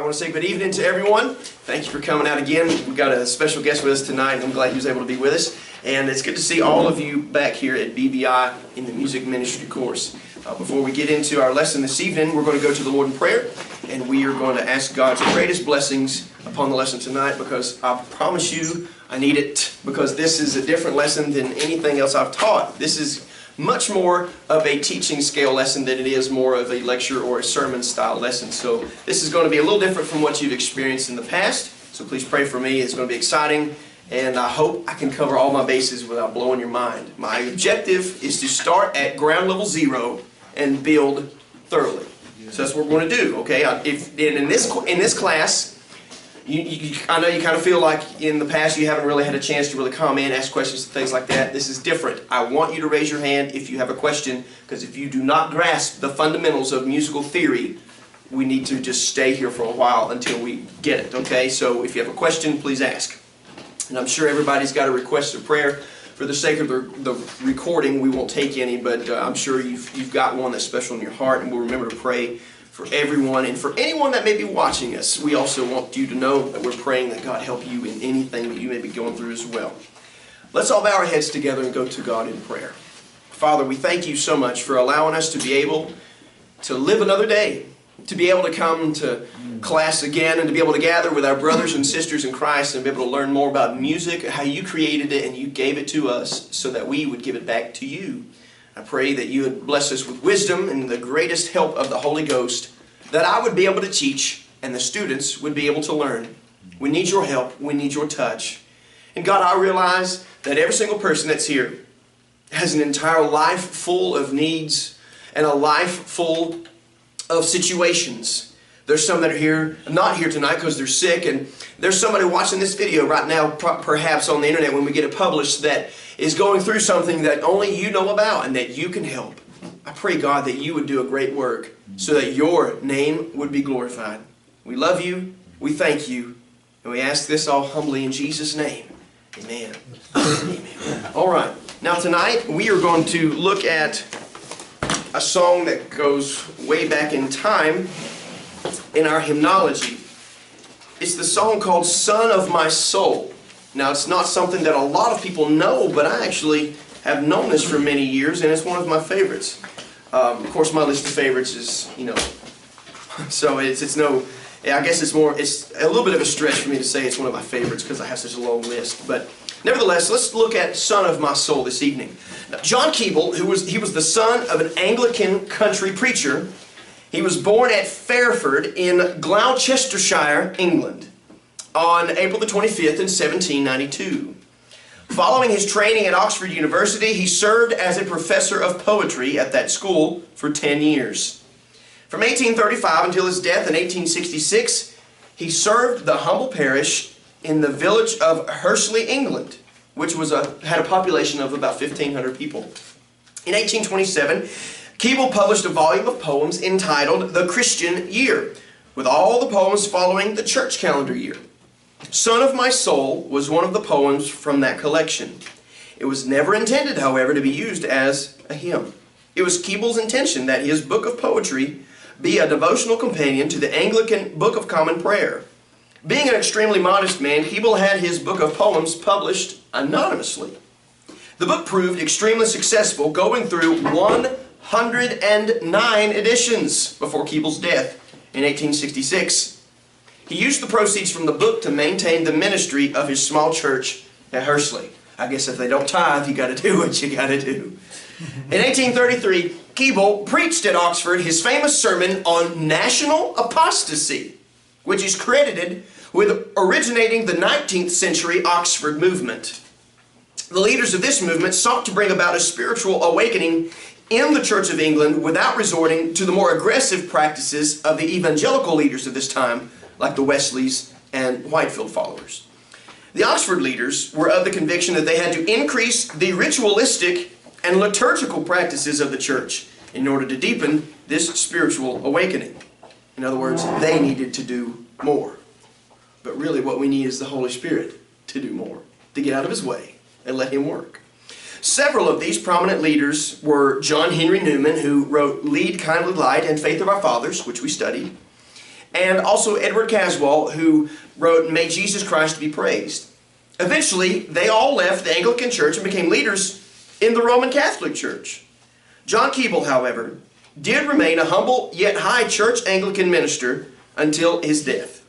I want to say good evening to everyone. Thank you for coming out again. We've got a special guest with us tonight, and I'm glad he was able to be with us. And it's good to see all of you back here at BBI in the music ministry course. Before we get into our lesson this evening, we're going to go to the Lord in prayer, and we are going to ask God's greatest blessings upon the lesson tonight, because I promise you I need it, because this is a different lesson than anything else I've taught. This is much more of a teaching scale lesson than it is more of a lecture or a sermon style lesson. So this is going to be a little different from what you've experienced in the past. So please pray for me. It's going to be exciting, and I hope I can cover all my bases without blowing your mind. My objective is to start at ground level zero and build thoroughly. So that's what we're going to do. Okay? In this class, I know you kind of feel like in the past you haven't really had a chance to really comment, ask questions, and things like that. This is different. I want you to raise your hand if you have a question, because if you do not grasp the fundamentals of musical theory, we need to just stay here for a while until we get it, okay? So if you have a question, please ask. And I'm sure everybody's got a request of prayer. For the sake of the recording, we won't take any, but I'm sure you've got one that's special in your heart, and we'll remember to pray for everyone, and for anyone that may be watching us. We also want you to know that we're praying that God help you in anything that you may be going through as well. Let's all bow our heads together and go to God in prayer. Father, we thank you so much for allowing us to be able to live another day, to be able to come to class again, and to be able to gather with our brothers and sisters in Christ and be able to learn more about music, how you created it and you gave it to us so that we would give it back to you. I pray that you would bless us with wisdom and the greatest help of the Holy Ghost, that I would be able to teach and the students would be able to learn. We need your help. We need your touch. And God, I realize that every single person that's here has an entire life full of needs and a life full of situations. There's some that are here, not here tonight because they're sick, and there's somebody watching this video right now, perhaps on the internet when we get it published, that is going through something that only you know about and that you can help. I pray, God, that you would do a great work so that your name would be glorified. We love you, we thank you, and we ask this all humbly in Jesus' name. Amen. Amen. All right. Now tonight we are going to look at a song that goes way back in time in our hymnology. It's the song called Son of My Soul. Now, it's not something that a lot of people know, but I actually have known this for many years, and it's one of my favorites. Of course, my list of favorites is, so it's no, I guess it's a little bit of a stretch for me to say it's one of my favorites because I have such a long list. But nevertheless, let's look at Son of My Soul this evening. Now, John Keble, he was the son of an Anglican country preacher. He was born at Fairford in Gloucestershire, England, on April the 25th in 1792. Following his training at Oxford University, he served as a professor of poetry at that school for 10 years. From 1835 until his death in 1866, he served the humble parish in the village of Hursley, England, which had a population of about 1,500 people. In 1827, Keble published a volume of poems entitled The Christian Year, with all the poems following the church calendar year. Son of My Soul was one of the poems from that collection. It was never intended, however, to be used as a hymn. It was Keble's intention that his book of poetry be a devotional companion to the Anglican Book of Common Prayer. Being an extremely modest man, Keble had his book of poems published anonymously. The book proved extremely successful, going through 109 editions before Keble's death in 1866. He used the proceeds from the book to maintain the ministry of his small church at Hursley. I guess if they don't tithe, you got to do what you got to do. In 1833, Keble preached at Oxford his famous sermon on national apostasy, which is credited with originating the 19th century Oxford movement. The leaders of this movement sought to bring about a spiritual awakening in the Church of England without resorting to the more aggressive practices of the evangelical leaders of this time, like the Wesleys and Whitefield followers. The Oxford leaders were of the conviction that they had to increase the ritualistic and liturgical practices of the church in order to deepen this spiritual awakening. In other words, they needed to do more. But really what we need is the Holy Spirit to do more, to get out of His way and let Him work. Several of these prominent leaders were John Henry Newman, who wrote Lead, Kindly Light, and Faith of Our Fathers, which we studied, and also Edward Caswell, who wrote May Jesus Christ Be Praised. Eventually, they all left the Anglican Church and became leaders in the Roman Catholic Church. John Keble, however, did remain a humble yet high church Anglican minister until his death.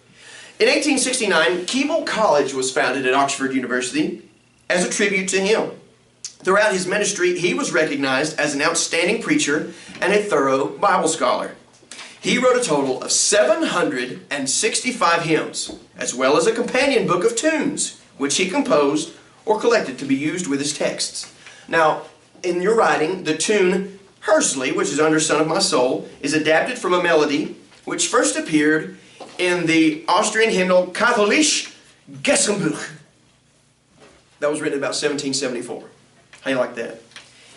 In 1869, Keble College was founded at Oxford University as a tribute to him. Throughout his ministry, he was recognized as an outstanding preacher and a thorough Bible scholar. He wrote a total of 765 hymns, as well as a companion book of tunes, which he composed or collected to be used with his texts. Now, in your writing, the tune Hymnology, which is Under Son of My Soul, is adapted from a melody which first appeared in the Austrian hymnal Katholische Gesangbuch. That was written about 1774. How you like that?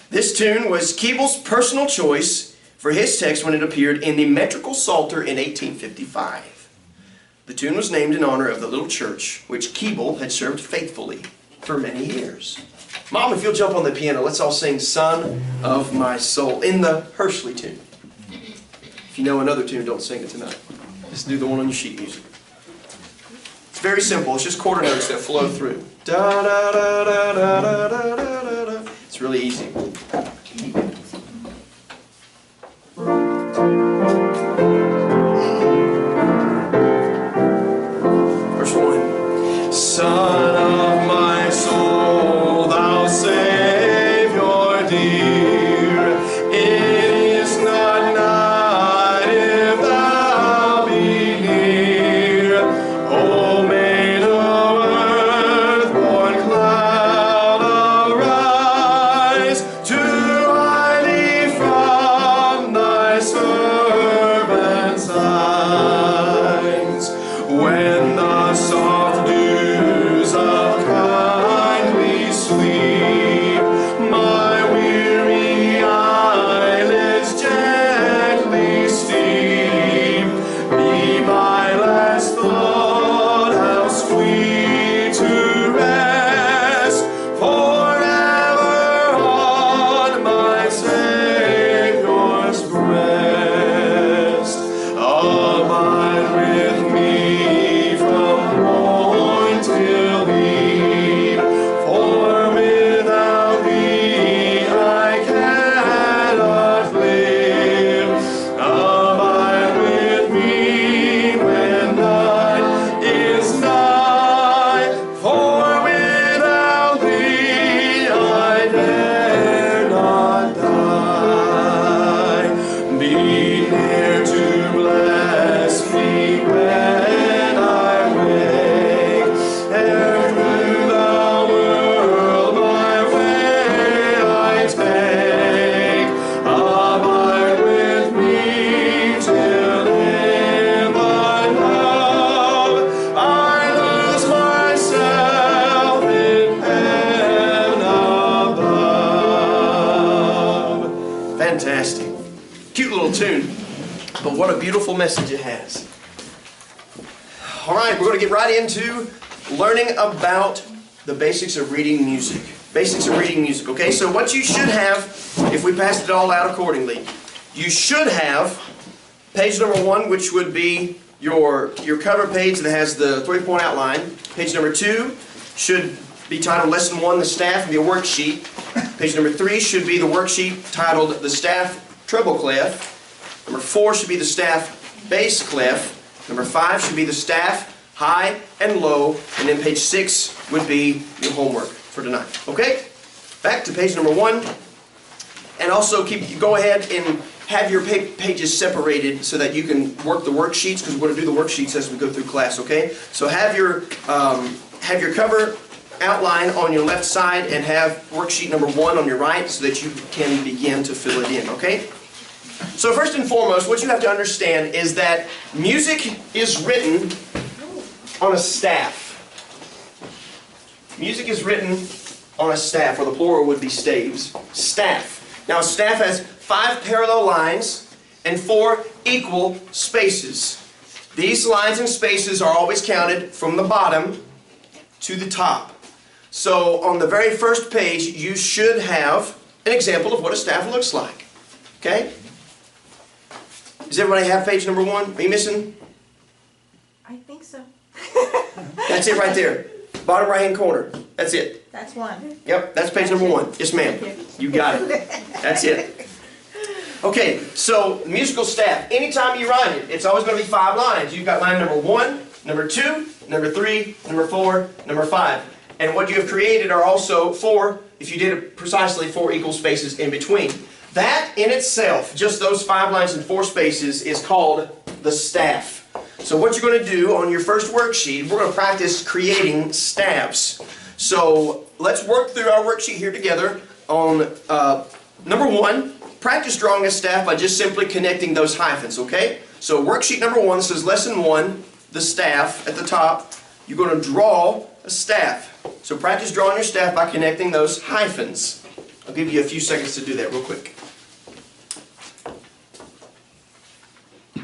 This tune was Keble's personal choice for his text when it appeared in the Metrical Psalter in 1855. The tune was named in honor of the little church which Keble had served faithfully for many years. Mom, if you'll jump on the piano, let's all sing Son of My Soul in the Hymnology tune. If you know another tune, don't sing it tonight. Just do the one on your sheet music. It's very simple. It's just quarter notes that flow through. Da da da da da da da da da. It's really easy. Verse 1. Son of my soul, thou Savior dear, it is not night if thou be near. O maid of earth, born cloud, arise to hide thee from thy servant's eyes. When the soft dews of kindly sleep my weary eyelids gently steep, be my last thought how sweet to rest forever on my Savior's breast. Abide with me from morn till eve, for without thee I cannot live. Abide with me when night is nigh, for without thee I dare not die. Be near to bless me when I wake, ere through the world my way I take. Abide with me till in thy love I lose myself in heaven above. Fantastic. Cute little tune, but what a beautiful message it has. All right, we're going to get right into learning about the basics of reading music. Basics of reading music, okay? So what you should have, if we passed it all out accordingly, you should have page number 1, which would be your cover page that has the 3-point outline. Page number 2 should be titled Lesson 1, the staff, and be a worksheet. Page number 3 should be the worksheet titled the staff treble clef. Number 4 should be the staff bass clef. Number 5 should be the staff high and low. And then page 6 would be your homework for tonight. Okay? Back to page number 1. And also go ahead and have your pages separated so that you can work the worksheets, because we're going to do the worksheets as we go through class, okay? So have your cover outline on your left side and have worksheet number 1 on your right so that you can begin to fill it in, okay? So first and foremost, what you have to understand is that music is written on a staff. Music is written on a staff, or the plural would be staves. Staff. Now a staff has 5 parallel lines and 4 equal spaces. These lines and spaces are always counted from the bottom to the top. So on the very first page, you should have an example of what a staff looks like. Okay? Does everybody have page number 1? Are you missing I think so. That's it right there. Bottom right hand corner. That's it. That's one. Yep, that's page number 1. Yes, ma'am. Thank You got it. That's it. Okay, so musical staff. Anytime you write it, it's always going to be 5 lines. You've got line number 1, number 2, number 3, number 4, number 5. And what you have created are also 4, if you did it precisely, 4 equal spaces in between. That in itself, just those 5 lines and 4 spaces, is called the staff. So what you're going to do on your first worksheet, we're going to practice creating staffs. So let's work through our worksheet here together on number 1. Practice drawing a staff by just simply connecting those hyphens, okay? So worksheet number 1 says lesson 1, the staff at the top. You're going to draw a staff. So practice drawing your staff by connecting those hyphens. I'll give you a few seconds to do that real quick.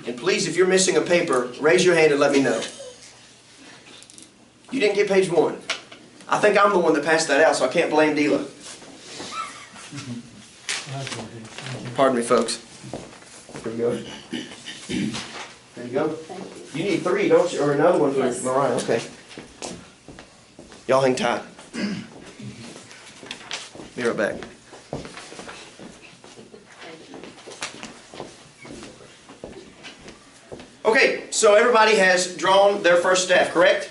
And please, if you're missing a paper, raise your hand and let me know. You didn't get page 1. I think I'm the one that passed that out, so I can't blame Dila. Pardon me, folks. Here we go. There you go. You need 3, don't you? Or another one for Mariah. Okay. Y'all hang tight. Be right back. Okay, so everybody has drawn their first staff, correct?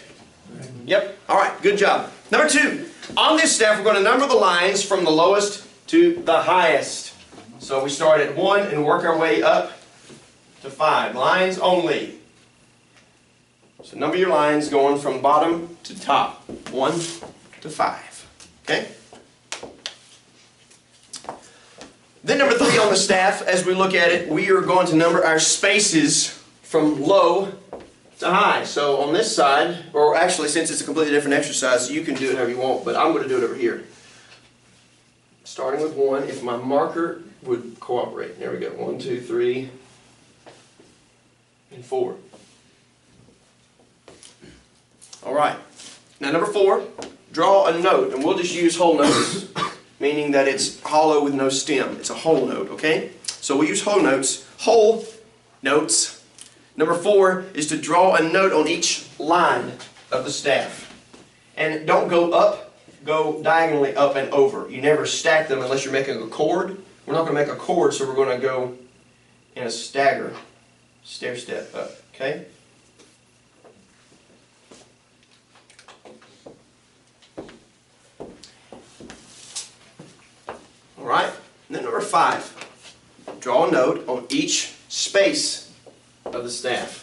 Yep. All right, good job. Number 2, on this staff we're going to number the lines from the lowest to the highest. So we start at 1 and work our way up to 5. Lines only. So number your lines going from bottom to top. 1 to 5. Okay? Then number 3 on the staff, as we look at it, we are going to number our spaces from low to high. So on this side, or actually since it's a completely different exercise, you can do it however you want, but I'm going to do it over here. Starting with 1, if my marker would cooperate. There we go. 1, 2, 3, and 4. All right. Now number 4, draw a note, and we'll just use whole notes, meaning that it's hollow with no stem. It's a whole note, okay? So we use whole notes. Whole notes. Number 4 is to draw a note on each line of the staff. And don't go up, go diagonally up and over. You never stack them unless you're making a chord. We're not going to make a chord, so we're going to go in a stair step up, okay? All right, and then number 5, draw a note on each space of the staff.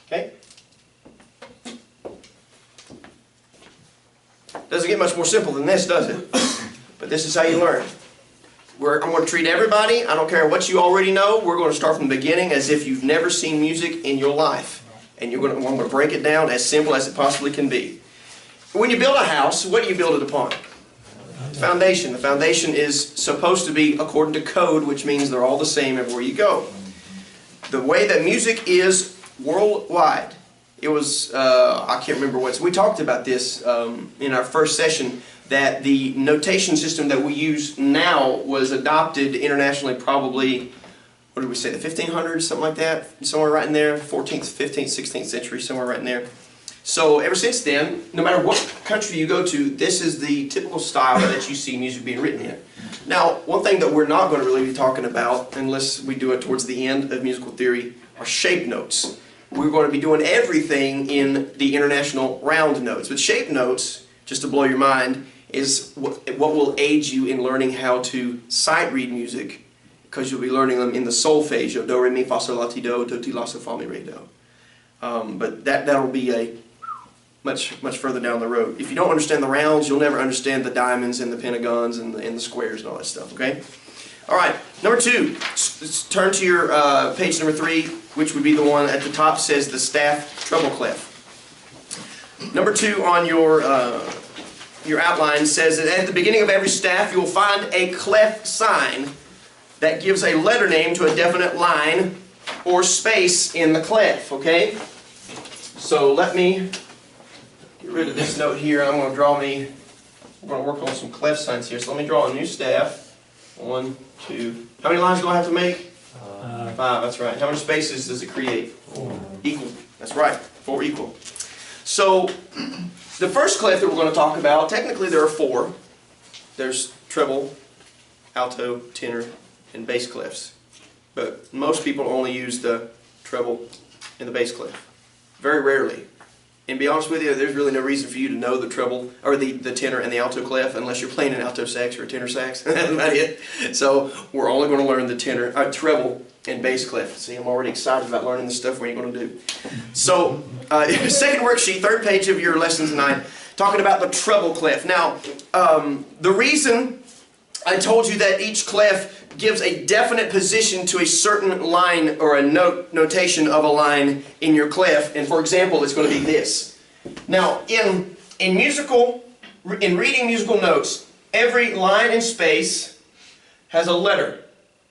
Okay? Doesn't get much more simple than this, does it? But this is how you learn. I'm going to treat everybody, I don't care what you already know, we're going to start from the beginning as if you've never seen music in your life. And I'm going to break it down as simple as it possibly can be. When you build a house, what do you build it upon? Foundation. The foundation is supposed to be according to code, which means they're all the same everywhere you go. The way that music is worldwide, it was, I can't remember what, we talked about this in our first session, that the notation system that we use now was adopted internationally probably, what did we say, the 1500s, something like that, somewhere right in there, 14th, 15th, 16th century, somewhere right in there. So ever since then, no matter what country you go to, this is the typical style that you see music being written in. Now, one thing that we're not going to really be talking about, unless we do it towards the end of musical theory, are shape notes. We're going to be doing everything in the international round notes. But shape notes, just to blow your mind, is what will aid you in learning how to sight read music, because you'll be learning them in the solfeggio, do, re, mi, fa, sol, la, ti, do, ti, la, sol, fa, mi, re, do. But that'll be a much further down the road. If you don't understand the rounds, you'll never understand the diamonds and the pentagons and the squares and all that stuff, okay? All right, number 2, turn to your page number 3, which would be the one at the top, says the staff treble clef. Number 2 on your outline says that at the beginning of every staff you will find a clef sign that gives a letter name to a definite line or space in the clef, okay? So let me get rid of this note here. I'm going to work on some clef signs here. So let me draw a new staff. 1, 2. How many lines do I have to make? 5, that's right. How many spaces does it create? 4. Equal. That's right. 4 equal. So, the first clef that we're going to talk about, technically there are 4. There's treble, alto, tenor, and bass clefs. But most people only use the treble and the bass clef. Very rarely. And to be honest with you, there's really no reason for you to know the treble, or the tenor and the alto clef, unless you're playing an alto sax or a tenor sax. That's about it. So we're only going to learn the treble and bass clef. See, I'm already excited about learning this stuff. What are you going to do? So, second worksheet, third page of your lesson tonight, talking about the treble clef. Now, the reason I told you that each clef gives a definite position to a certain line or a notation of a line in your clef. And for example, it's going to be this. Now, in reading musical notes, every line and space has a letter.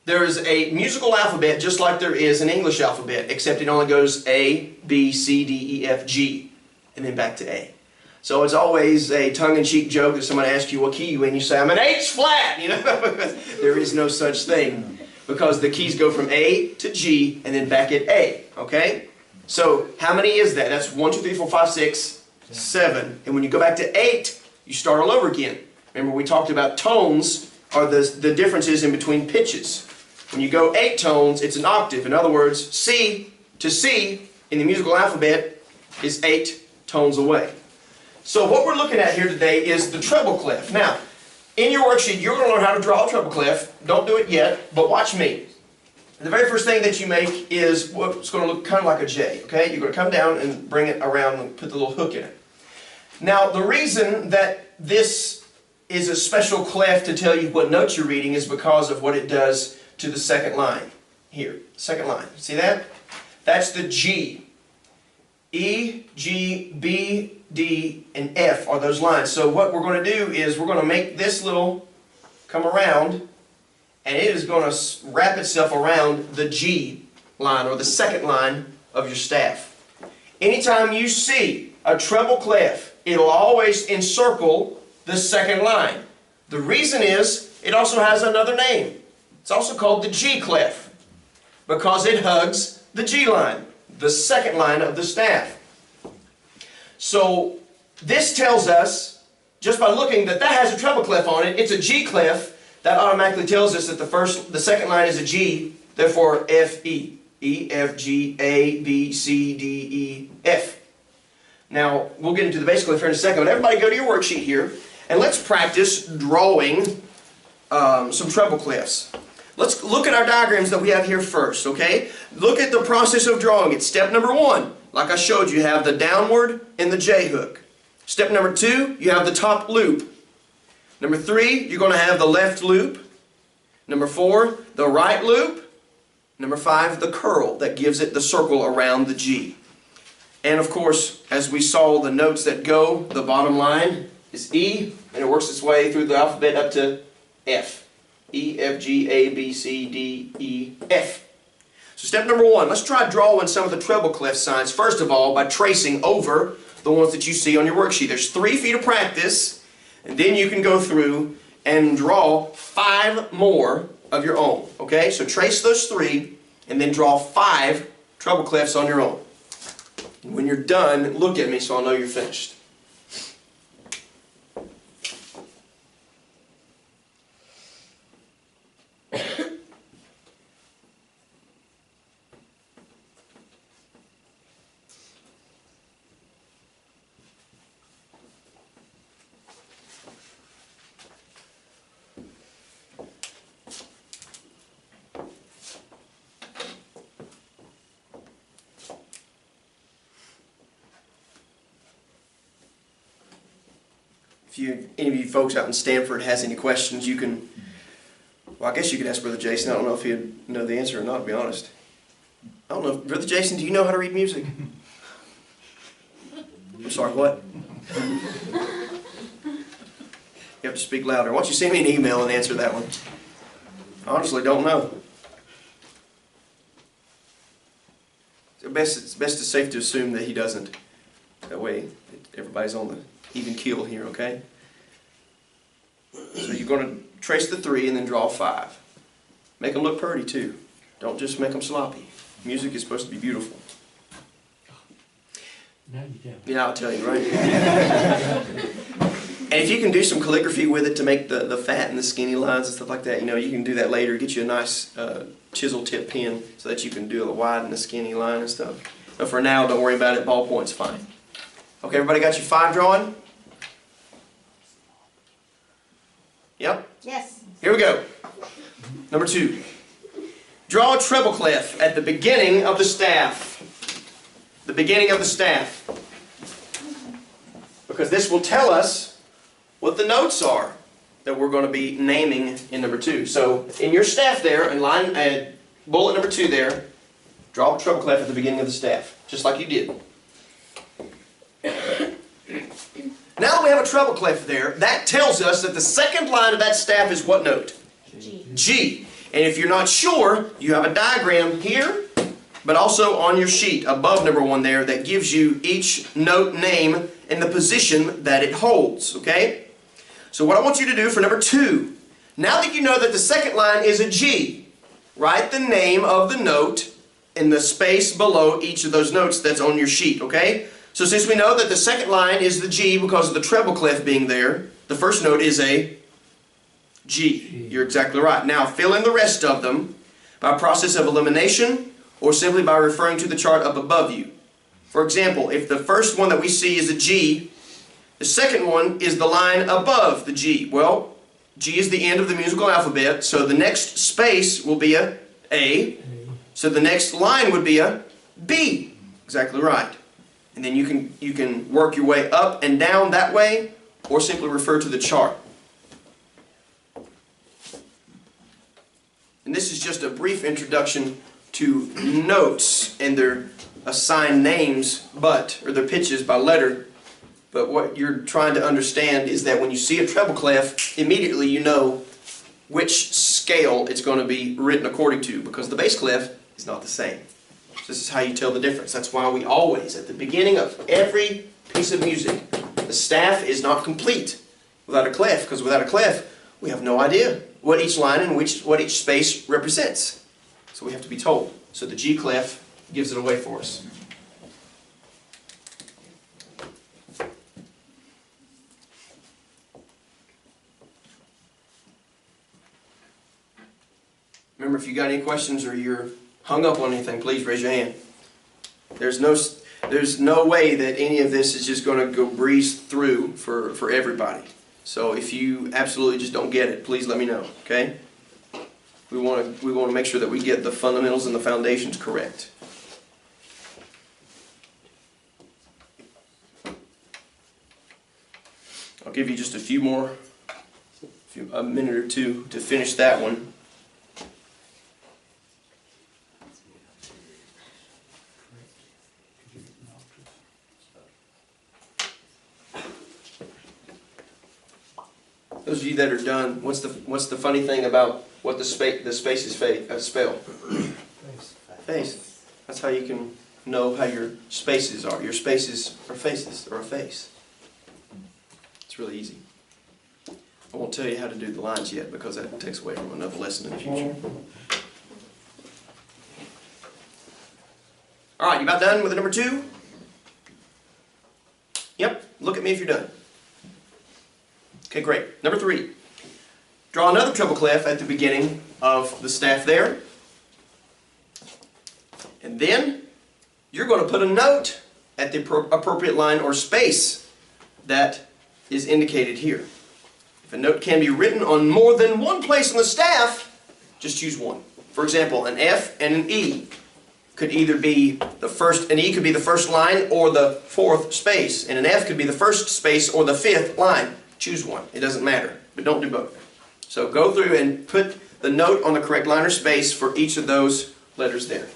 There is a musical alphabet just like there is an English alphabet, except it only goes A, B, C, D, E, F, G, and then back to A. So it's always a tongue-in-cheek joke that someone asks you what key you in, you say, I'm an H flat, you know. There is no such thing, because the keys go from A to G and then back at A, okay? So how many is that? That's 1, 2, 3, 4, 5, 6, 7. And when you go back to 8, you start all over again. Remember we talked about tones are the differences in between pitches. When you go 8 tones, it's an octave. In other words, C to C in the musical alphabet is 8 tones away. So what we're looking at here today is the treble clef. Now, in your worksheet, you're going to learn how to draw a treble clef. Don't do it yet, but watch me. The very first thing that you make is what's going to look kind of like a J, okay? You're going to come down and bring it around and put the little hook in it. Now, the reason that this is a special clef to tell you what notes you're reading is because of what it does to the second line here. Second line. See that? That's the G. E, G, B, D, and F are those lines. So what we're going to do is we're going to make this little come around, and it is going to wrap itself around the G line, or the second line of your staff. Anytime you see a treble clef, it'll always encircle the second line. The reason is it also has another name. It's also called the G clef, because it hugs the G line, the second line of the staff. So this tells us, just by looking, that has a treble clef on it. It's a G clef. That automatically tells us that the second line is a G, therefore F, E. E, F, G, A, B, C, D, E, F. Now, we'll get into the bass clef here in a second, but everybody go to your worksheet here, and let's practice drawing some treble clefs. Let's look at our diagrams that we have here first, okay? Look at the process of drawing it. Step number 1, like I showed you, have the downward and the J hook. Step number 2, you have the top loop. Number 3, you're going to have the left loop. Number 4, the right loop. Number 5, the curl that gives it the circle around the G. And of course, as we saw, the notes that go, the bottom line is E, and it works its way through the alphabet up to F. E, F, G, A, B, C, D, E, F. So step number 1, let's try drawing some of the treble clef signs, first of all, by tracing over the ones that you see on your worksheet. There's 3 feet of practice, and then you can go through and draw 5 more of your own. Okay, so trace those 3, and then draw 5 treble clefs on your own. And when you're done, look at me so I'll know you're finished. If any of you folks out in Stanford has any questions, you can, well, I guess you could ask Brother Jason. I don't know if he'd know the answer or not, to be honest. I don't know. Brother Jason, do you know how to read music? I'm sorry, what? You have to speak louder. Why don't you send me an email and answer that one? I honestly don't know. It's best to safe to assume that he doesn't. That way, everybody's on the even keel here, okay? So you're going to trace the 3, and then draw 5. Make them look pretty too. Don't just make them sloppy. Music is supposed to be beautiful. Yeah, I'll tell you, right? And if you can do some calligraphy with it to make the fat and the skinny lines and stuff like that, you can do that later. Get you a nice chisel tip pen so that you can do the wide and the skinny line and stuff. But for now, don't worry about it. Ballpoint's fine. Okay, everybody got your 5 drawing? Yep? Yes. Here we go. Number 2. Draw a treble clef at the beginning of the staff. The beginning of the staff. Because this will tell us what the notes are that we're going to be naming in number 2. So in your staff there, in bullet number 2 there, draw a treble clef at the beginning of the staff, just like you did. Now that we have a treble clef there, that tells us that the second line of that staff is what note? G. G. And if you're not sure, you have a diagram here, but also on your sheet above number 1 there that gives you each note name and the position that it holds, okay? So what I want you to do for number 2, now that you know that the second line is a G, write the name of the note in the space below each of those notes that's on your sheet, okay? So since we know that the second line is the G because of the treble clef being there, the first note is a G. You're exactly right. Now fill in the rest of them by process of elimination or simply by referring to the chart up above you. For example, if the first one that we see is a G, the second one is the line above the G. Well, G is the end of the musical alphabet, so the next space will be a A. So the next line would be a B. Exactly right. And then you can work your way up and down that way, or simply refer to the chart. And this is just a brief introduction to notes and their assigned names, or their pitches by letter. But what you're trying to understand is that when you see a treble clef, immediately you know which scale it's going to be written according to, because the bass clef is not the same. This is how you tell the difference. That's why we always, at the beginning of every piece of music, the staff is not complete without a clef, because without a clef, we have no idea what each line and what each space represents. So we have to be told. So the G clef gives it away for us. Remember, if you got any questions or you're hung up on anything, please raise your hand. There's no way that any of this is just going to go breeze through for everybody. So if you absolutely just don't get it, please let me know, okay? We want to make sure that we get the fundamentals and the foundations correct. I'll give you just a minute or two to finish that one. Those of you that are done, what's the funny thing about what the spaces spell? Face. That's how you can know how your spaces are. Your spaces are faces, or a face. It's really easy. I won't tell you how to do the lines yet because that takes away from another lesson in the future. All right, you about done with number 2? Yep. Look at me if you're done. Okay, great. Number 3. Draw another treble clef at the beginning of the staff there. And then you're going to put a note at the appropriate line or space that is indicated here. If a note can be written on more than one place on the staff, just choose one. For example, an F and an E could either be the first, an E could be the first line or the 4th space, and an F could be the first space or the 5th line. Choose one. It doesn't matter, but don't do both. So go through and put the note on the correct line or space for each of those letters there.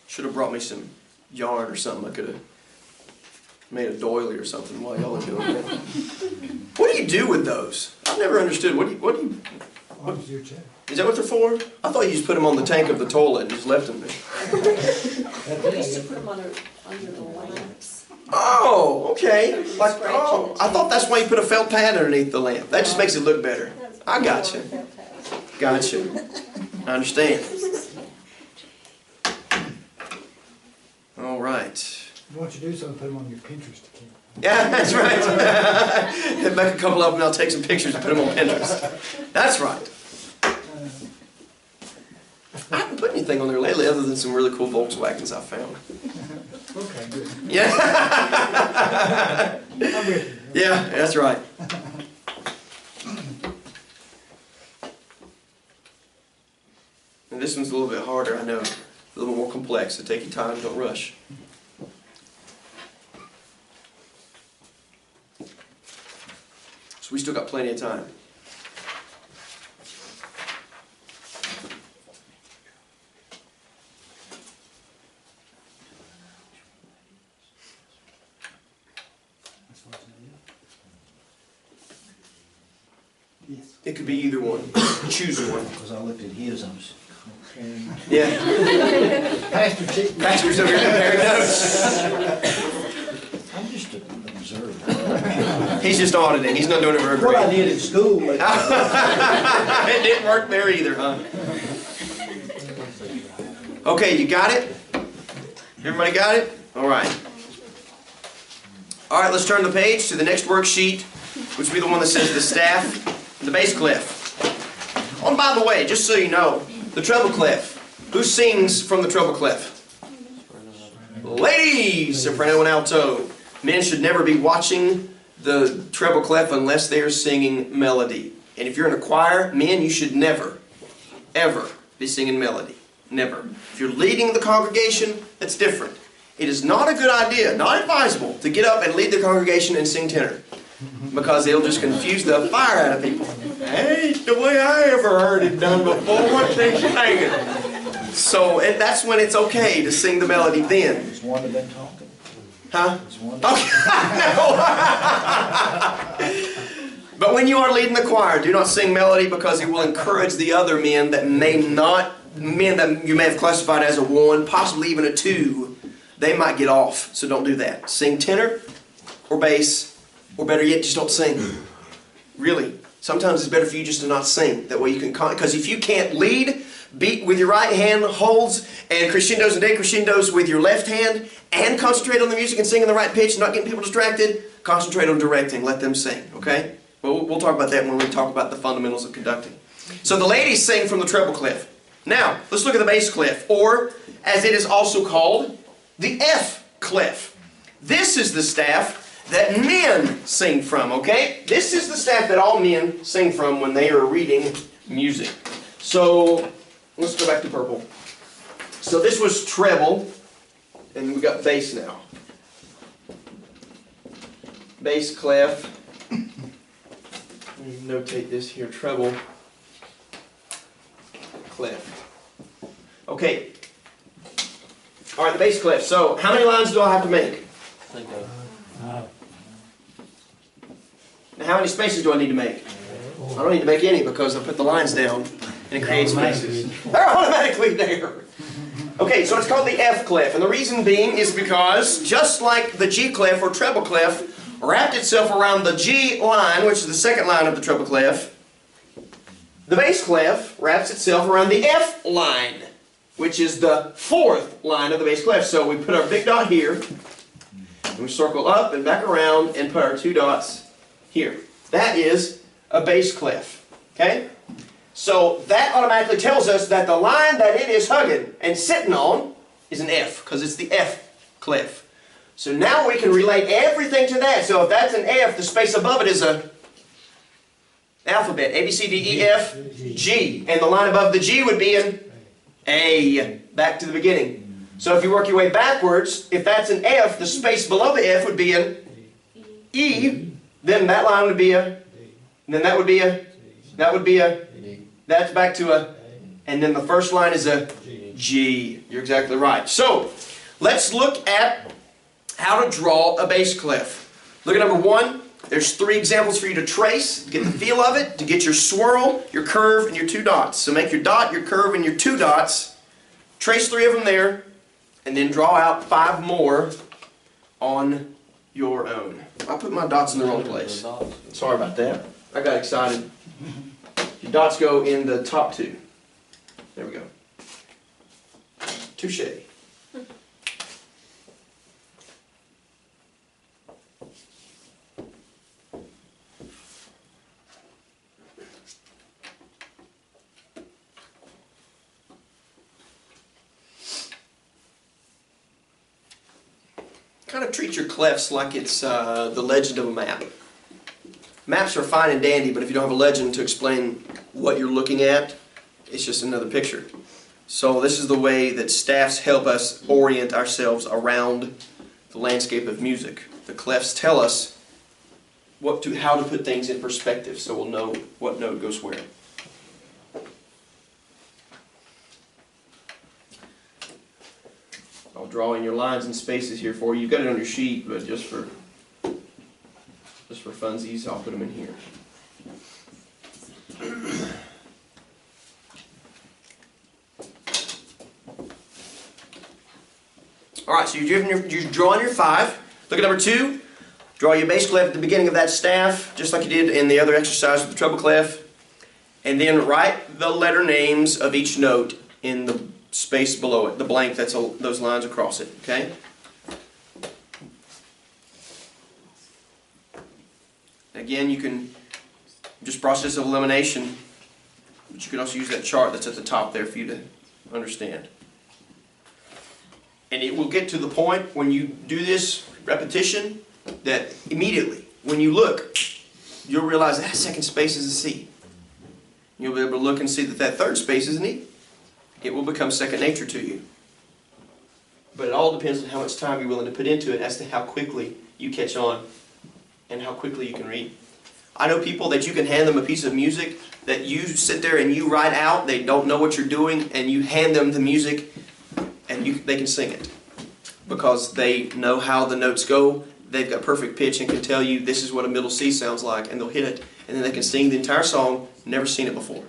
Should have brought me some yarn or something. I could have made a doily or something while y'all are doing that. What do you do with those? I've never understood. What is that what they're for? I thought you just put them on the tank of the toilet and just left them there. We used to put them under the lamps. Oh, okay. Like, oh, I thought that's why you put a felt pad underneath the lamp. That just makes it look better. I gotcha. Gotcha. I understand. All right. Once you do something, put them on your Pinterest account. Yeah, that's right. Make a couple of them and I'll take some pictures and put them on Pinterest. That's right. I haven't put anything on there lately other than some really cool Volkswagens I found. Okay, good. Yeah. I'm with you. Yeah, that's right. And this one's a little bit harder, I know. A little more complex, so take your time, don't rush. So we still got plenty of time. Yes. It could be either one. Choose one. Because I looked at his, I was comparing. Yeah. Pastor's over here comparing notes. I'm just an observer. He's just auditing. He's not doing it for a What I grade. did in school, like, It didn't work there either, huh? Okay, you got it? Everybody got it? All right. All right, let's turn the page to the next worksheet, which will be the one that says the staff and the bass clef. Oh, and by the way, just so you know, the treble clef. Who sings from the treble clef? Ladies, soprano and alto. Men should never be watching the treble clef unless they are singing melody. And if you're in a choir, men, you should never, ever be singing melody. Never. If you're leading the congregation, that's different. It is not a good idea, not advisable, to get up and lead the congregation and sing tenor. Because it'll just confuse the fire out of people. That ain't the way I ever heard it done before. What's they singing? So that's when it's okay to sing the melody then. has one been talking? Huh? Has one Okay. But when you are leading the choir, do not sing melody because it will encourage the other men that you may have classified as a 1, possibly even a 2. They might get off, so don't do that. Sing tenor or bass, or better yet, just don't sing. Really. Sometimes it's better for you just to not sing. That way you can, because if you can't lead, beat with your right hand holds, and crescendos and decrescendos with your left hand, and concentrate on the music and sing in the right pitch, not getting people distracted, concentrate on directing, let them sing, okay? Well, we'll talk about that when we talk about the fundamentals of conducting. So the ladies sing from the treble clef. Now, let's look at the bass clef, or as it is also called, the F clef. This is the staff that men sing from, okay? This is the staff that all men sing from when they are reading music. So, let's go back to purple. So this was treble, and we got bass now. Bass clef. Let me notate this here, treble clef. Okay. All right, the bass clef. So, how many lines do I have to make? Now, how many spaces do I need to make? I don't need to make any because I put the lines down and it creates spaces. They're automatically there. Okay, so it's called the F clef, and the reason being is because just like the G clef or treble clef wrapped itself around the G line, which is the second line of the treble clef, the bass clef wraps itself around the F line, which is the fourth line of the bass clef. So we put our big dot here, and we circle up and back around and put our 2 dots here. That is a bass clef. Okay? So that automatically tells us that the line that it is hugging and sitting on is an F, because it's the F clef. So now we can relate everything to that. So if that's an F, the space above it is a alphabet. A, B, C, D, E, F, G. And the line above the G would be an A. Back to the beginning. So if you work your way backwards, if that's an F, the space below the F would be an E. Then that line would be a, and then that would be a, that would be a, that's back to a, and then the first line is a G. You're exactly right. So, let's look at how to draw a bass clef. Look at number 1. There's 3 examples for you to trace, to get the feel of it, to get your swirl, your curve, and your 2 dots. So make your dot, your curve, and your 2 dots. Trace 3 of them there. and then draw out 5 more on your own. I put my dots in the wrong place. Sorry about that. I got excited. Your dots go in the top 2. There we go. Touche. Kind of treat your clefs like it's the legend of a map. Maps are fine and dandy, but if you don't have a legend to explain what you're looking at, it's just another picture. So this is the way that staffs help us orient ourselves around the landscape of music. The clefs tell us how to put things in perspective, so we'll know what note goes where. I'll draw in your lines and spaces here for you. You've got it on your sheet, but just for funsies, I'll put them in here. All right, so you're drawing your 5. Look at number 2. Draw your bass clef at the beginning of that staff, just like you did in the other exercise with the treble clef. And then write the letter names of each note in the space below it, the blank that's those lines across it, okay? Again, you can just process of elimination, but you can also use that chart that's at the top there for you to understand. And it will get to the point when you do this repetition that immediately, when you look, you'll realize that second space is a C. You'll be able to look and see that that third space is an E. It will become second nature to you. But it all depends on how much time you're willing to put into it as to how quickly you catch on and how quickly you can read. I know people that you can hand them a piece of music that you sit there and you write out, they don't know what you're doing, and you hand them the music and they can sing it. Because they know how the notes go, they've got perfect pitch and can tell you this is what a middle C sounds like, and they'll hit it, and then they can sing the entire song, never seen it before.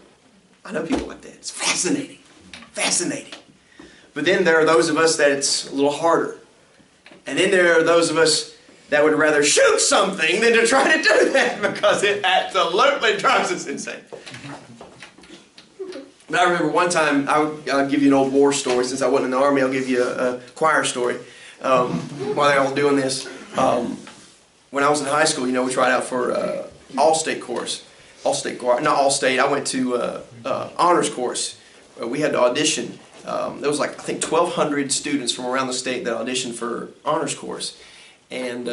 I know people like that. It's fascinating. Fascinating. But then there are those of us that it's a little harder. And then there are those of us that would rather shoot something than to try to do that because it absolutely drives us insane. But I remember one time, I'll give you an old war story. Since I wasn't in the Army, I'll give you a choir story while they're all doing this. When I was in high school, we tried out for all-state course. All-state choir, not all-state. I went to honors course. We had to audition. There was like, I think, 1,200 students from around the state that auditioned for honors course. And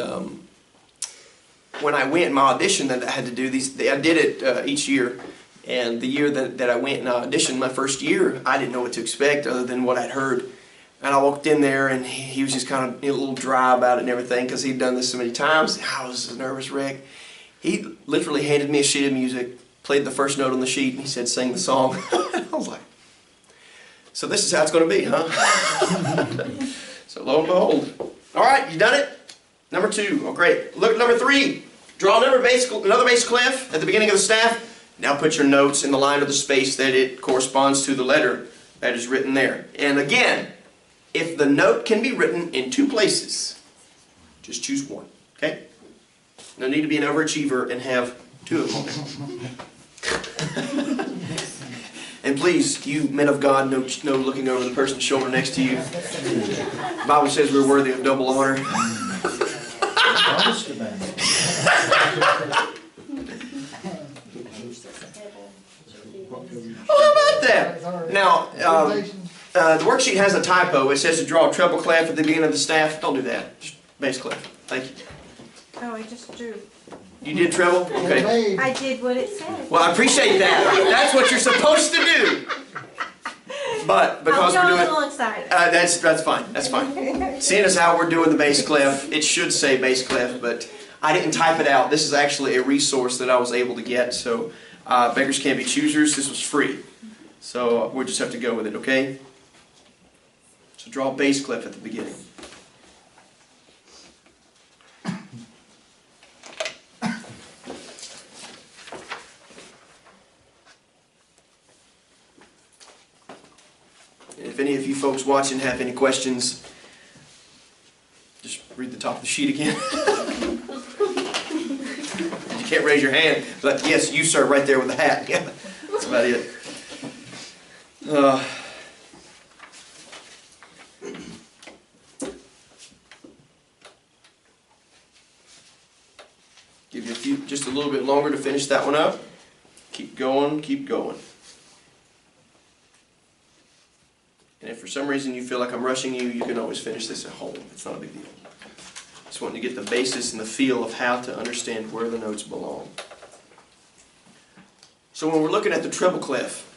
when I went, my audition that I had to do, I did it each year. And the year that I went and auditioned, my first year, I didn't know what to expect other than what I'd heard. And I walked in there, and he was just kind of a little dry about it and everything because he'd done this so many times. I was a nervous wreck. He literally handed me a sheet of music, played the first note on the sheet, and he said, sing the song. I was like, so this is how it's going to be, huh? So lo and behold. All right, you done it? Number 2. Oh, great. Look at number 3. Draw another bass clef at the beginning of the staff. Now put your notes in the line of the space that it corresponds to the letter that is written there. And again, if the note can be written in 2 places, just choose one, okay? No need to be an overachiever and have 2 of them on there. And please, you men of God, no looking over the person's shoulder next to you. The Bible says we're worthy of double honor. Honest about it. Oh, how about that? Now, the worksheet has a typo. It says to draw a treble clef at the beginning of the staff. Don't do that. Just bass clef. Thank you. Oh, I just drew. You did treble? Okay. I did what it said. Well, I appreciate that. That's what you're supposed to do. But because we're doing a little excited. that's fine. That's fine. Seeing as how we're doing the bass clef, it should say bass clef, but I didn't type it out. This is actually a resource that I was able to get. So beggars can't be choosers. This was free. So we'll just have to go with it, okay? So draw a bass clef at the beginning. And if any of you folks watching have any questions, top of the sheet again. You can't raise your hand, but yes, you sir, right there with the hat. Yeah, that's about it. Give you just a little bit longer to finish that one up. Keep going, keep going. And if for some reason you feel like I'm rushing you, you can always finish this at home. It's not a big deal. Just wanting to get the basis and the feel of how to understand where the notes belong. So when we're looking at the treble clef,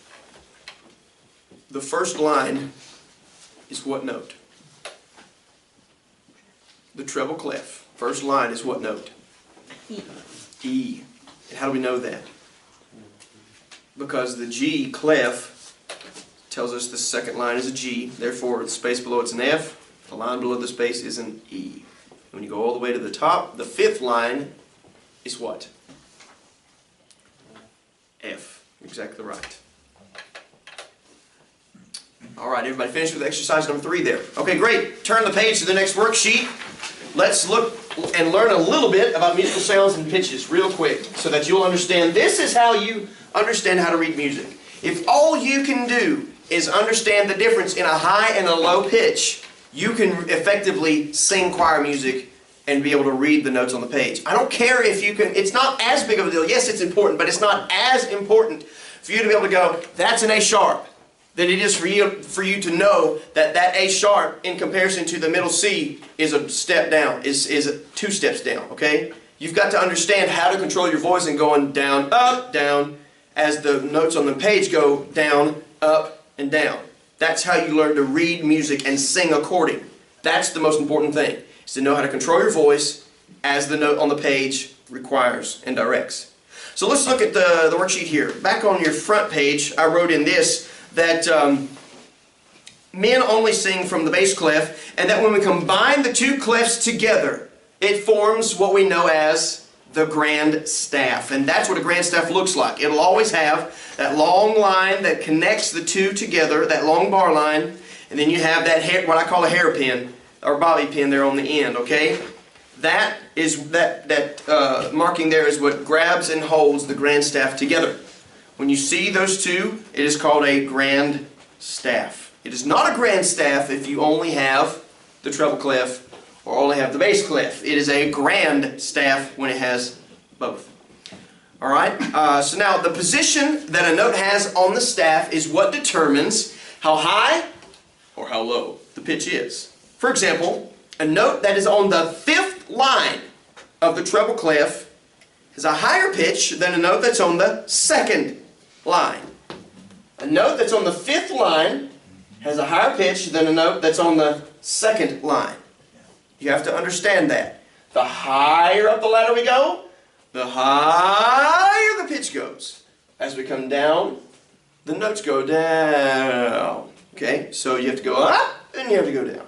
the first line is what note? The treble clef, first line is what note? E. E. And how do we know that? Because the G clef tells us the second line is a G, therefore the space below it's an F, the line below the space is an E. When you go all the way to the top, the fifth line is what? F. Exactly right. Alright, everybody finished with exercise number 3 there. Okay, great. Turn the page to the next worksheet. Let's look and learn a little bit about musical sounds and pitches real quick so that you'll understand. This is how you understand how to read music. If all you can do is understand the difference in a high and a low pitch, you can effectively sing choir music and be able to read the notes on the page. I don't care if you can, it's not as big of a deal. Yes, it's important, but it's not as important for you to be able to go, that's an A sharp, than it is for you to know that that A sharp in comparison to the middle C is a step down, is 2 steps down, okay? You've got to understand how to control your voice and going down, down, as the notes on the page go down, up, and down. That's how you learn to read music and sing according. That's the most important thing, is to know how to control your voice as the note on the page requires and directs. So let's look at the worksheet here. Back on your front page, I wrote in this that men only sing from the bass clef, and that when we combine the 2 clefs together, it forms what we know as the grand staff. And that's what a grand staff looks like. It'll always have that long line that connects the 2 together, that long bar line, and then you have that hair, what I call a hairpin or bobby pin there on the end, okay? That is that marking there is what grabs and holds the grand staff together. When you see those 2, it is called a grand staff. It is not a grand staff if you only have the treble clef or only have the bass clef. It is a grand staff when it has both. Alright, so now the position that a note has on the staff is what determines how high or how low the pitch is. For example, a note that is on the 5th line of the treble clef has a higher pitch than a note that's on the 2nd line. A note that's on the 5th line has a higher pitch than a note that's on the 2nd line. You have to understand that. The higher up the ladder we go, the higher the pitch goes. As we come down, the notes go down. Okay, so you have to go up and you have to go down.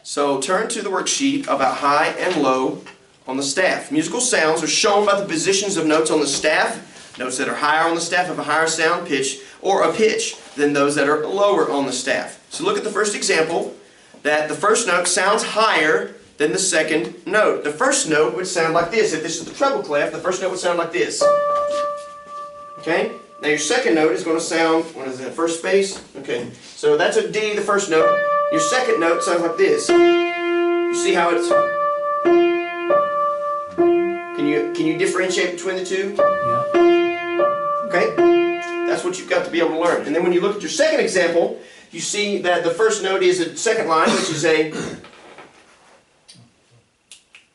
So turn to the worksheet about high and low on the staff. Musical sounds are shown by the positions of notes on the staff. Notes that are higher on the staff have a higher sound pitch or a pitch than those that are lower on the staff. So look at the first example, that the first note sounds higher than the second note. The first note would sound like this. If this is the treble clef, the first note would sound like this. Okay? Now your second note is going to sound, what is that, first space? Okay, so that's a D, the first note. Your second note sounds like this. You see how it's... Can you differentiate between the 2? Yeah. Okay? That's what you've got to be able to learn. And then when you look at your second example, you see that the first note is a second line, which is a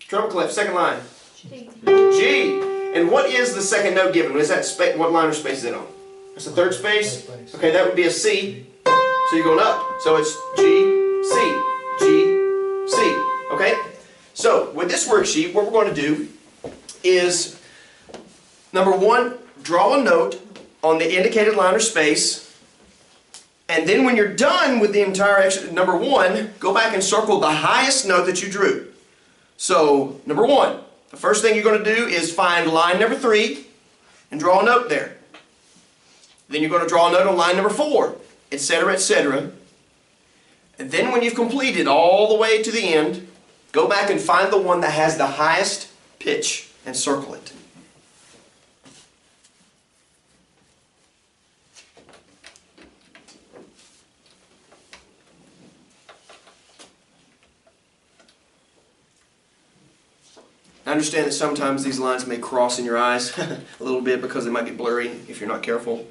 treble clef, second line. G. And what is the second note given? What is that what line or space is it on? That's the 3rd space? Okay, that would be a C. So you're going up. So it's G, C, G, C. Okay? So with this worksheet, what we're going to do is, number 1, draw a note on the indicated line or space. And then when you're done with the entire number 1, go back and circle the highest note that you drew. So, number 1, the first thing you're going to do is find line number 3 and draw a note there. Then you're going to draw a note on line number 4, etc., etc. And then when you've completed all the way to the end, Go back and find the one that has the highest pitch and circle it. I understand that sometimes these lines may cross in your eyes a little bit because they might be blurry if you're not careful.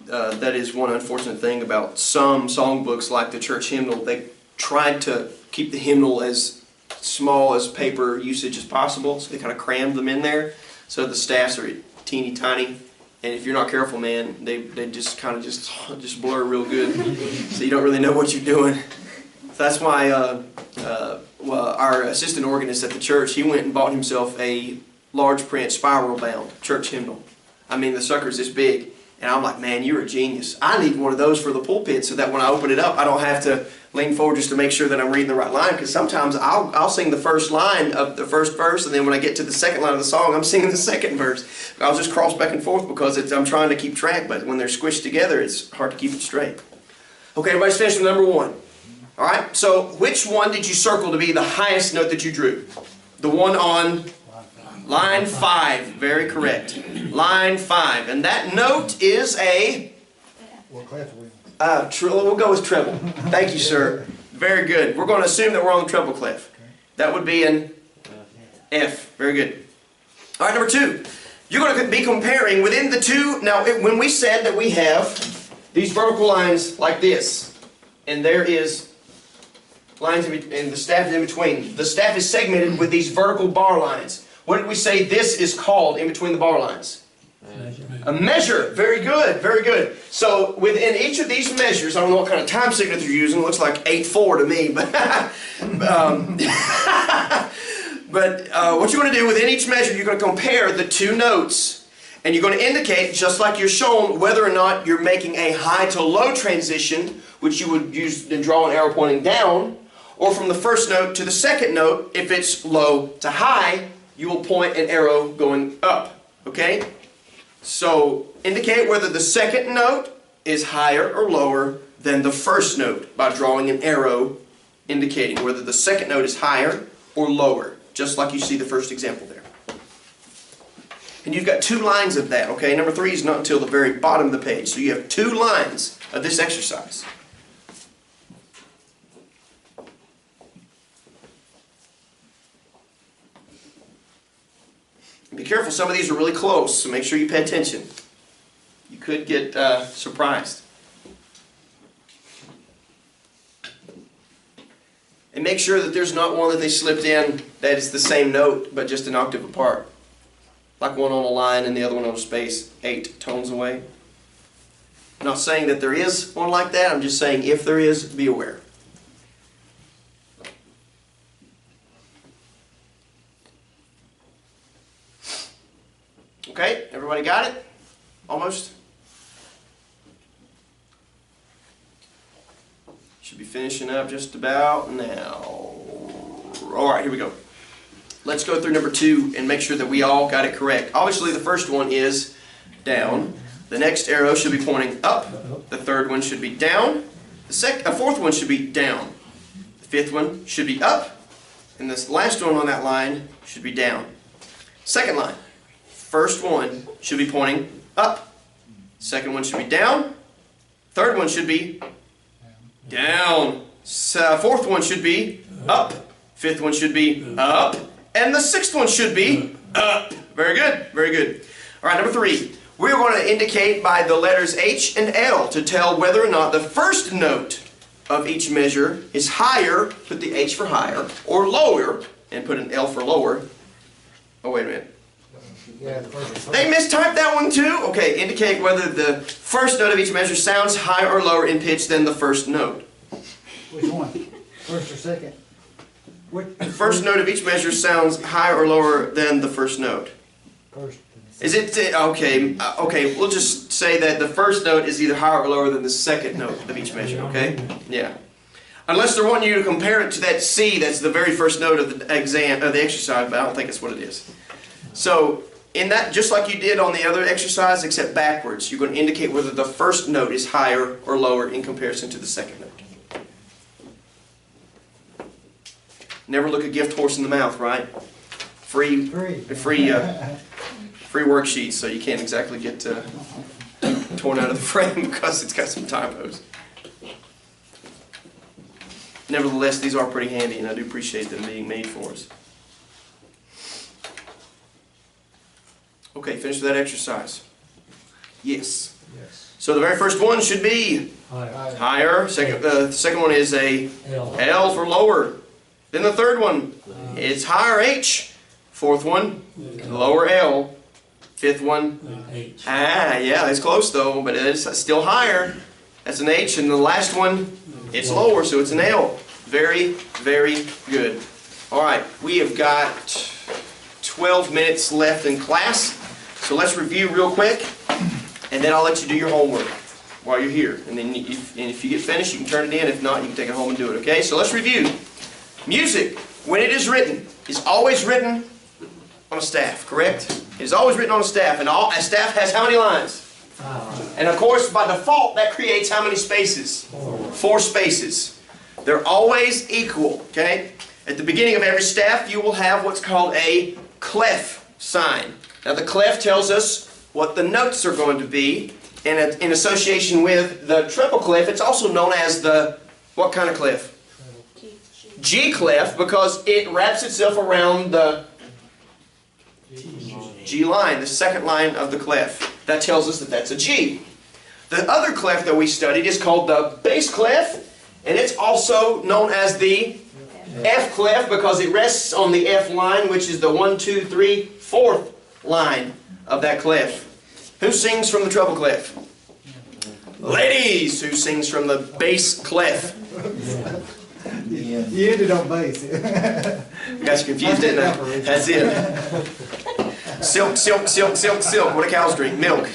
That is one unfortunate thing about some songbooks like the church hymnal. They tried to keep the hymnal as small as paper usage as possible, so they kind of crammed them in there. So the staffs are teeny tiny, and if you're not careful, man, they just kind of just blur real good. So you don't really know what you're doing. So that's why our assistant organist at the church, he went and bought himself a large print spiral bound church hymnal. I mean, the sucker's this big. And I'm like, man, you're a genius. I need one of those for the pulpit so that when I open it up, I don't have to lean forward just to make sure that I'm reading the right line. Because sometimes I'll sing the first line of the first verse, and then when I get to the second line of the song, I'm singing the second verse. I'll just cross back and forth because I'm trying to keep track, but when they're squished together, it's hard to keep it straight. Okay, everybody's finished with number one. All right, so which one did you circle to be the highest note that you drew? The one on line 5. Very correct. Line 5. And that note is a... What clef are we on? We'll go with treble. Thank you, sir. Very good. We're going to assume that we're on the treble clef. That would be an F. Very good. All right, number 2. You're going to be comparing within the two... Now, when we said that we have these vertical lines like this, and there is lines and the staff is in between. The staff is segmented with these vertical bar lines. What did we say this is called in between the bar lines? A measure. Very good, very good. So within each of these measures, I don't know what kind of time signature you're using. It looks like 8/4 to me, but what you're going to do within each measure, you're going to compare the two notes, and you're going to indicate, just like you're shown, whether or not you're making a high to low transition, which you would use and draw an arrow pointing down, or from the first note to the second note. If it's low to high, you will point an arrow going up. Okay? So indicate whether the second note is higher or lower than the first note by drawing an arrow indicating whether the second note is higher or lower, just like you see the first example there. And you've got 2 lines of that. Okay? Number 3 is not until the very bottom of the page. So you have 2 lines of this exercise. Be careful, some of these are really close, so make sure you pay attention. You could get surprised. And make sure that there's not one that they slipped in that is the same note, but just an octave apart. Like one on a line and the other one on a space 8 tones away. I'm not saying that there is one like that, I'm just saying if there is, be aware. Okay, everybody got it? Almost? Should be finishing up just about now. Alright, here we go. Let's go through number 2 and make sure that we all got it correct. Obviously the first one is down. The next arrow should be pointing up. The third one should be down. The fourth one should be down. The fifth one should be up. And this last one on that line should be down. Second line. First one should be pointing up. Second one should be down. Third one should be down. Fourth one should be up. Fifth one should be up. And the sixth one should be up. Very good. Very good. All right, number 3. We're going to indicate by the letters H and L to tell whether or not the first note of each measure is higher, put the H for higher, or lower, and put an L for lower. Oh, wait a minute. Yeah, the first one. They mistyped that one too? Okay, indicate whether the first note of each measure sounds higher or lower in pitch than the first note. Which one? First or second? The first note of each measure sounds higher or lower than the first note. First. Is it, okay, we'll just say that the first note is either higher or lower than the second note of each measure, okay? Yeah. Unless they're wanting you to compare it to that C, that's the very first note of the exercise, but I don't think it's what it is. So, in that, just like you did on the other exercise, except backwards, you're going to indicate whether the first note is higher or lower in comparison to the second note. Never look a gift horse in the mouth, right? Free worksheets, so you can't exactly get torn out of the frame because it's got some typos. Nevertheless, these are pretty handy, and I do appreciate them being made for us. Okay, finish that exercise. Yes. Yes. So the very first one should be Higher. higher. The second one is a L. L for lower. Then the third one, it's higher H. Fourth one, lower L. Fifth one, H. yeah, it's close though, but it's still higher. That's an H. And the last one, it's lower, so it's an L. Very, very good. All right, we have got 12 minutes left in class. So let's review real quick, and then I'll let you do your homework while you're here. And then if you get finished, you can turn it in. If not, you can take it home and do it, okay? So let's review. Music, when it is written, is always written on a staff, correct? It is always written on a staff, and a staff has how many lines? 5. And of course, by default, that creates how many spaces? 4 spaces. They're always equal, okay? At the beginning of every staff, you will have what's called a clef sign. Now the clef tells us what the notes are going to be, and in association with the treble clef, it's also known as the, what kind of clef? G clef, because it wraps itself around the G line, the second line of the clef. That tells us that that's a G. The other clef that we studied is called the bass clef, and it's also known as the F clef because it rests on the F line, which is the 1, 2, 3, 4th line of that clef. Who sings from the treble clef? Ladies! Who sings from the bass clef? You ended on bass. You guys are confused, didn't I? That's it. Silk, silk, silk, silk, silk. What do cows drink? Milk.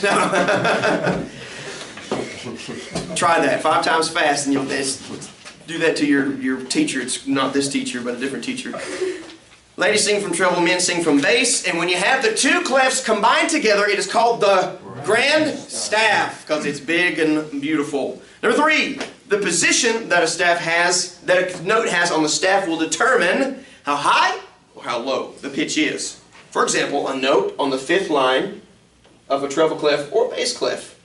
Try that 5 times fast and you'll do that to your teacher. It's not this teacher, but a different teacher. Ladies sing from treble, men sing from bass. And when you have the 2 clefs combined together, it is called the grand staff because it's big and beautiful. Number 3, the position that a staff has, that a note has on the staff will determine how high or how low the pitch is. For example, a note on the 5th line of a treble clef or bass clef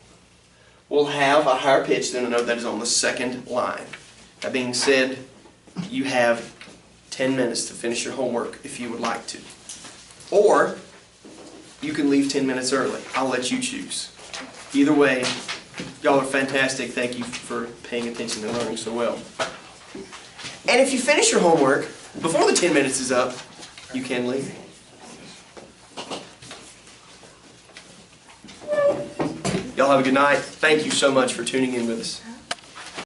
will have a higher pitch than a note that is on the 2nd line. That being said, you have 10 minutes to finish your homework if you would like to. Or you can leave 10 minutes early. I'll let you choose. Either way, y'all are fantastic. Thank you for paying attention and learning so well. And if you finish your homework before the 10 minutes is up, you can leave. Y'all have a good night. Thank you so much for tuning in with us.